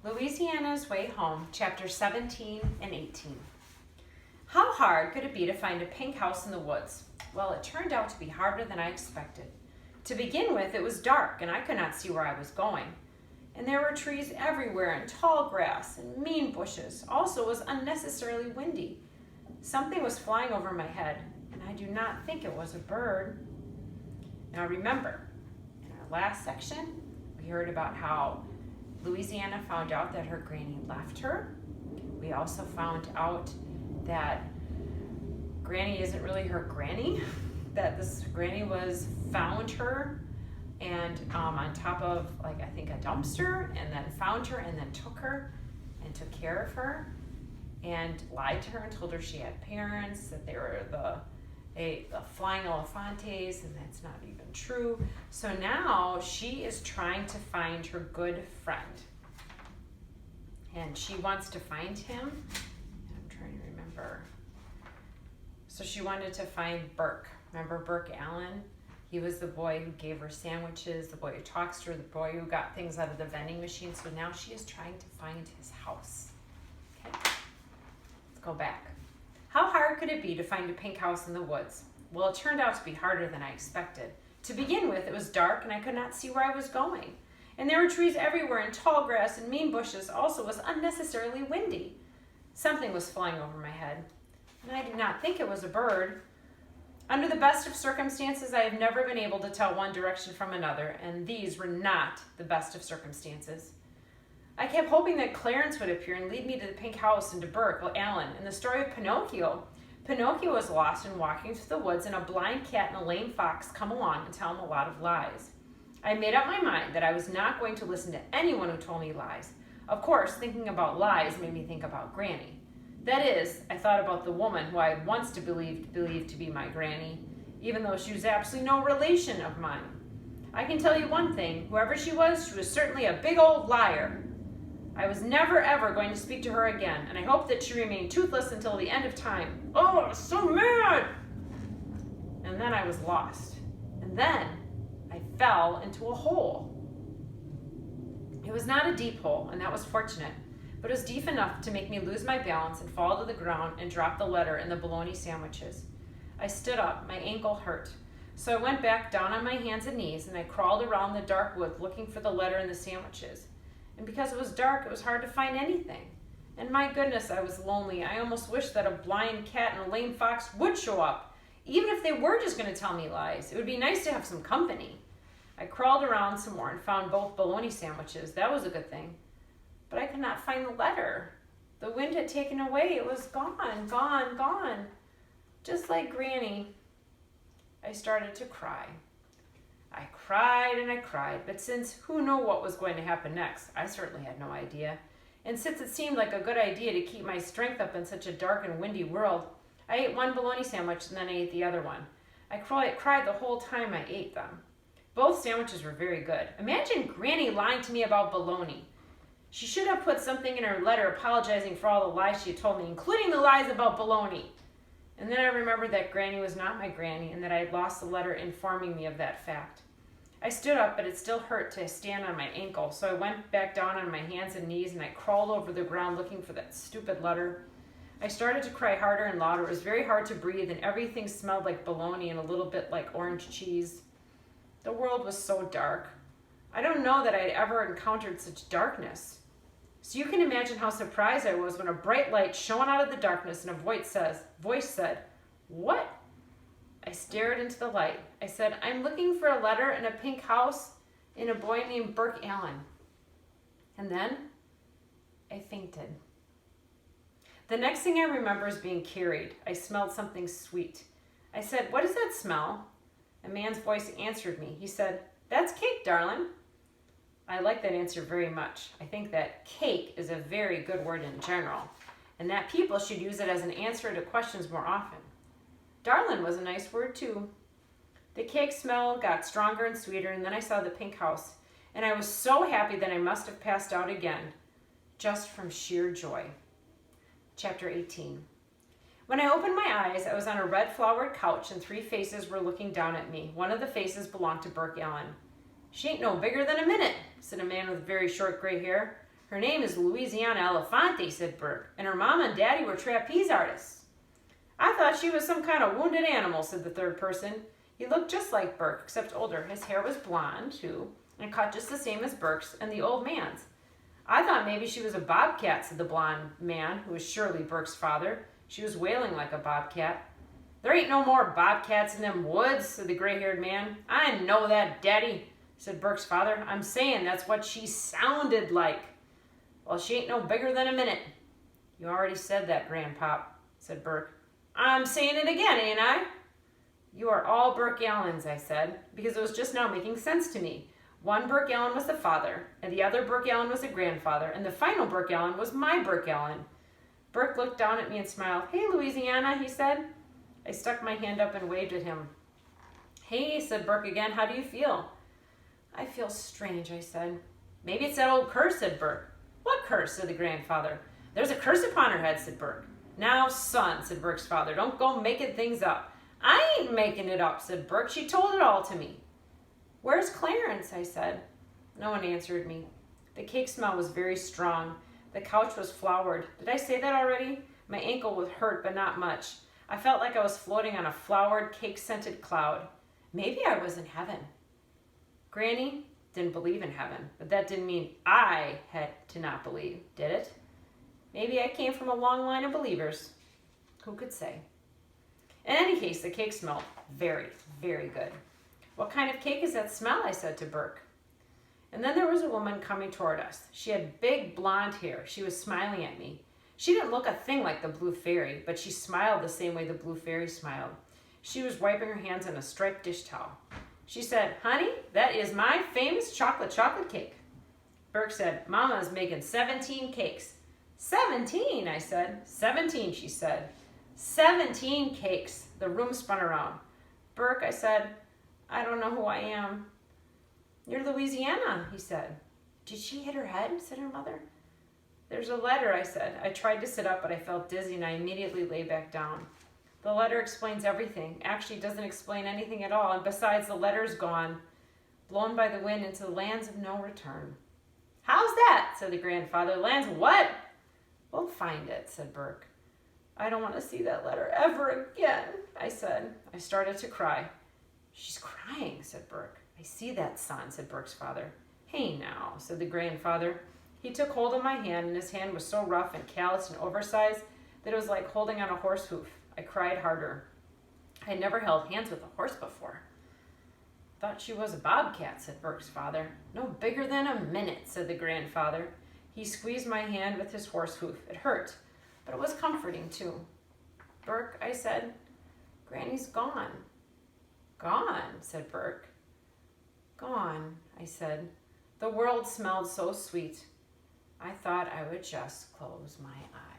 Louisiana's Way Home, Chapter 17 and 18. How hard could it be to find a pink house in the woods? Well, it turned out to be harder than I expected. To begin with, it was dark and I could not see where I was going. And there were trees everywhere and tall grass and mean bushes. Also, it was unnecessarily windy. Something was flying over my head, and I do not think it was a bird. Now remember, in our last section, we heard about how Louisiana found out that her granny left her. We also found out that Granny isn't really her granny, that this granny found her and on top of I think a dumpster, and then found her and then took her and took care of her and lied to her and told her she had parents, that they were the flying elefantes, and that's not even true. So now she is trying to find her good friend. And she wants to find him. I'm trying to remember. So she wanted to find Burke. Remember Burke Allen? He was the boy who gave her sandwiches, the boy who talks to her, the boy who got things out of the vending machine. So now she is trying to find his house. Okay, let's go back. How hard could it be to find a pink house in the woods? Well, it turned out to be harder than I expected. To begin with, it was dark and I could not see where I was going. And there were trees everywhere and tall grass and mean bushes. Also, it was unnecessarily windy. Something was flying over my head, and I did not think it was a bird. Under the best of circumstances, I have never been able to tell one direction from another, and these were not the best of circumstances. I kept hoping that Clarence would appear and lead me to the pink house and to Burke Allen. In the story of Pinocchio, Pinocchio was lost and walking through the woods, and a blind cat and a lame fox come along and tell him a lot of lies. I made up my mind that I was not going to listen to anyone who told me lies. Of course, thinking about lies made me think about Granny. That is, I thought about the woman who I had once believed to be my granny, even though she was absolutely no relation of mine. I can tell you one thing, whoever she was certainly a big old liar. I was never ever going to speak to her again, and I hoped that she remained toothless until the end of time. Oh, I was so mad! And then I was lost. And then I fell into a hole. It was not a deep hole, and that was fortunate, but it was deep enough to make me lose my balance and fall to the ground and drop the letter and the bologna sandwiches. I stood up, my ankle hurt. So I went back down on my hands and knees, and I crawled around the dark wood looking for the letter and the sandwiches. And because it was dark, it was hard to find anything. And my goodness, I was lonely. I almost wished that a blind cat and a lame fox would show up, even if they were just going to tell me lies. It would be nice to have some company. I crawled around some more and found both bologna sandwiches. That was a good thing. But I could not find the letter. The wind had taken away. It was gone, gone, gone. Just like Granny. I started to cry. I cried and I cried, but since who knew what was going to happen next, I certainly had no idea. And since it seemed like a good idea to keep my strength up in such a dark and windy world, I ate one bologna sandwich and then I ate the other one. I cried the whole time I ate them. Both sandwiches were very good. Imagine Granny lying to me about bologna. She should have put something in her letter apologizing for all the lies she had told me, including the lies about bologna. And then I remembered that Granny was not my granny and that I had lost the letter informing me of that fact. I stood up, but it still hurt to stand on my ankle, so I went back down on my hands and knees and I crawled over the ground looking for that stupid letter. I started to cry harder and louder. It was very hard to breathe, and everything smelled like bologna and a little bit like orange cheese. The world was so dark. I don't know that I'd ever encountered such darkness. So you can imagine how surprised I was when a bright light shone out of the darkness and a voice said, "What?" I stared into the light. I said, "I'm looking for a letter and a pink house and a boy named Burke Allen." And then I fainted. The next thing I remember is being carried. I smelled something sweet. I said, "What is that smell?" A man's voice answered me. He said, "That's cake, darling." I like that answer very much. I think that cake is a very good word in general, and that people should use it as an answer to questions more often. Darling was a nice word too. The cake smell got stronger and sweeter, and then I saw the pink house, and I was so happy that I must have passed out again, just from sheer joy. Chapter 18. When I opened my eyes, I was on a red-flowered couch, and 3 faces were looking down at me. One of the faces belonged to Burke Allen. "She ain't no bigger than a minute," said a man with very short gray hair. Her name is Louisiana Elefante, said Burke, and her mama and daddy were trapeze artists. I thought she was some kind of wounded animal, said the third person. He looked just like Burke, except older. His hair was blonde, too, and cut just the same as Burke's and the old man's. I thought maybe she was a bobcat, said the blonde man, who was surely Burke's father. She was wailing like a bobcat. There ain't no more bobcats in them woods, said the gray-haired man. I know that, Daddy, said Burke's father. I'm saying that's what she sounded like. Well, she ain't no bigger than a minute. You already said that, Grandpop, said Burke. I'm saying it again, ain't I? You are all Burke Allens, I said, because it was just now making sense to me. One Burke Allen was the father, and the other Burke Allen was the grandfather, and the final Burke Allen was my Burke Allen. Burke looked down at me and smiled. Hey, Louisiana, he said. I stuck my hand up and waved at him. Hey, said Burke again, how do you feel? I feel strange, I said. Maybe it's that old curse, said Burke. What curse, said the grandfather. There's a curse upon her head, said Burke. Now, son, said Burke's father, don't go making things up. I ain't making it up, said Burke. She told it all to me. Where's Clarence, I said. No one answered me. The cake smell was very strong. The couch was floured. Did I say that already? My ankle was hurt, but not much. I felt like I was floating on a floured, cake-scented cloud. Maybe I was in heaven. Granny didn't believe in heaven, but that didn't mean I had to not believe, did it? Maybe I came from a long line of believers. Who could say? In any case, the cake smelled very, very good. What kind of cake is that smell? I said to Burke. And then there was a woman coming toward us. She had big blonde hair. She was smiling at me. She didn't look a thing like the Blue Fairy, but she smiled the same way the Blue Fairy smiled. She was wiping her hands on a striped dish towel. She said, honey, that is my famous chocolate cake. Burke said, Mama's making 17 cakes. 17, I said. 17, she said. 17 cakes. The room spun around. Burke, I said, I don't know who I am. You're Louisiana, he said. Did she hit her head, said her mother. There's a letter, I said. I tried to sit up, but I felt dizzy, and I immediately lay back down. The letter explains everything. Actually, it doesn't explain anything at all, and besides, the letter's gone, blown by the wind into the lands of no return. How's that? Said the grandfather. Lands what? We'll find it, said Burke. I don't want to see that letter ever again, I said. I started to cry. She's crying, said Burke. I see that, son, said Burke's father. Hey now, said the grandfather. He took hold of my hand, and his hand was so rough and calloused and oversized that it was like holding on a horse hoof. I cried harder. I had never held hands with a horse before. Thought she was a bobcat, said Burke's father. No bigger than a minute, said the grandfather. He squeezed my hand with his horse hoof. It hurt, but it was comforting, too. Burke, I said, Granny's gone. Gone, said Burke. Gone, I said. The world smelled so sweet. I thought I would just close my eyes.